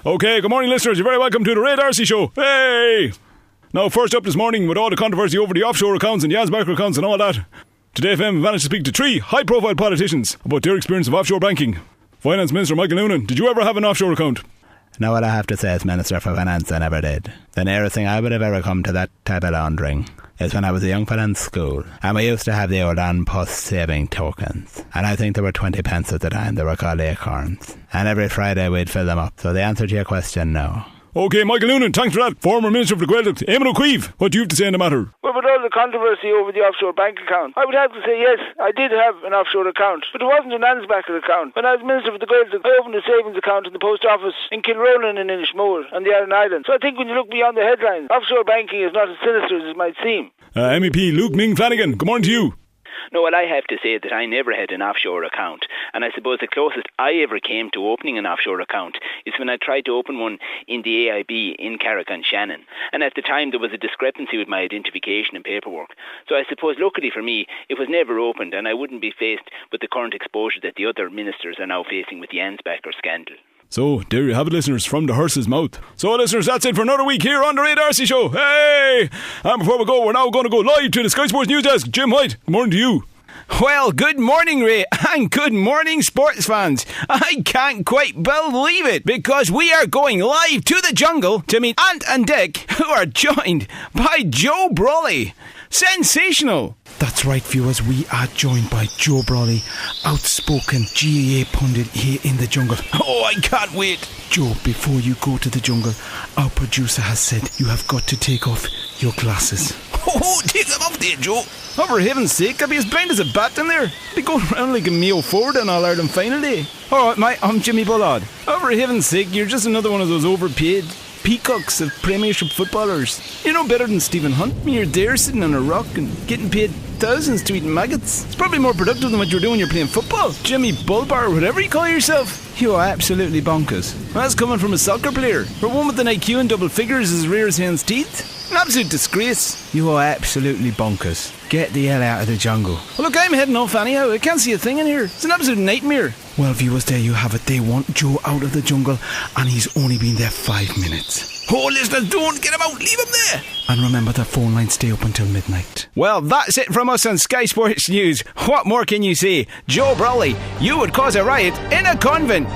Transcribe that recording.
Okay, good morning listeners, you're very welcome to the Ray Darcy Show. Hey! Now first up this morning, with all the controversy over the offshore accounts and the Ansbacher accounts and all that, Today FM managed to speak to 3 high-profile politicians about their experience of offshore banking. Finance Minister Michael Noonan, did you ever have an offshore account? Now what I have to say as Minister for Finance, I never did. The nearest thing I would have ever come to that type of laundering is when I was a young fella in school, and we used to have the old on-post saving tokens, and I think there were 20 pence at the time. They were called acorns, and every Friday we'd fill them up. So the answer to your question, no. Okay, Michael Noonan, thanks for that. Former Minister for the Gaeltacht, Eamon, what do you have to say on the matter? Well, with all the controversy over the offshore bank account, I would have to say yes, I did have an offshore account, but it wasn't an Ansbacher account. When I was Minister for the Gaeltacht, I opened a savings account in the post office in Kilronan and in Inishmore on the Aran Islands. So I think when you look beyond the headlines, offshore banking is not as sinister as it might seem. MEP Luke Ming Flanagan, good morning to you. No, well, I have to say that I never had an offshore account, and I suppose the closest I ever came to opening an offshore account is when I tried to open one in the AIB in Carrick-on-Shannon, and at the time there was a discrepancy with my identification and paperwork. So I suppose luckily for me it was never opened, and I wouldn't be faced with the current exposure that the other ministers are now facing with the Ansbacher scandal. So, there you have it, listeners, from the horse's mouth. So, listeners, that's it for another week here on the Ray Darcy Show. Hey! And before we go, we're now going to go live to the Sky Sports News Desk. Jim White, good morning to you. Well, good morning, Ray, and good morning, sports fans. I can't quite believe it, because we are going live to the jungle to meet Ant and Dec, who are joined by Joe Brolly. Sensational! That's right, viewers, we are joined by Joe Brolly, outspoken GAA pundit here in the jungle. Oh, I can't wait. Joe, before you go to the jungle, our producer has said you have got to take off your glasses. Oh, take them off there, Joe. Oh, for heaven's sake, I'll be as blind as a bat in there. Be going around like a Mayo Ford on All Ireland final day. Alright, mate, I'm Jimmy Bullard. Oh, for heaven's sake, you're just another one of those overpaid peacocks of Premiership footballers. You're no better than Stephen Hunt. I mean, you're there sitting on a rock and getting paid thousands to eat maggots. It's probably more productive than what you're doing when you're playing football. Jimmy Bulbar or whatever you call yourself. You are absolutely bonkers. That's coming from a soccer player. For one with an IQ in double figures as rare as hen's teeth. An absolute disgrace. You are absolutely bonkers. Get the hell out of the jungle. Well, look, I'm heading off anyhow. I can't see a thing in here. It's an absolute nightmare. Well, viewers, there you have it. They want Joe out of the jungle, and he's only been there 5 minutes. Oh, listeners, don't get him out. Leave him there. And remember, the phone lines stay up until midnight. Well, that's it from us on Sky Sports News. What more can you say? Joe Brolly, you would cause a riot in a convent.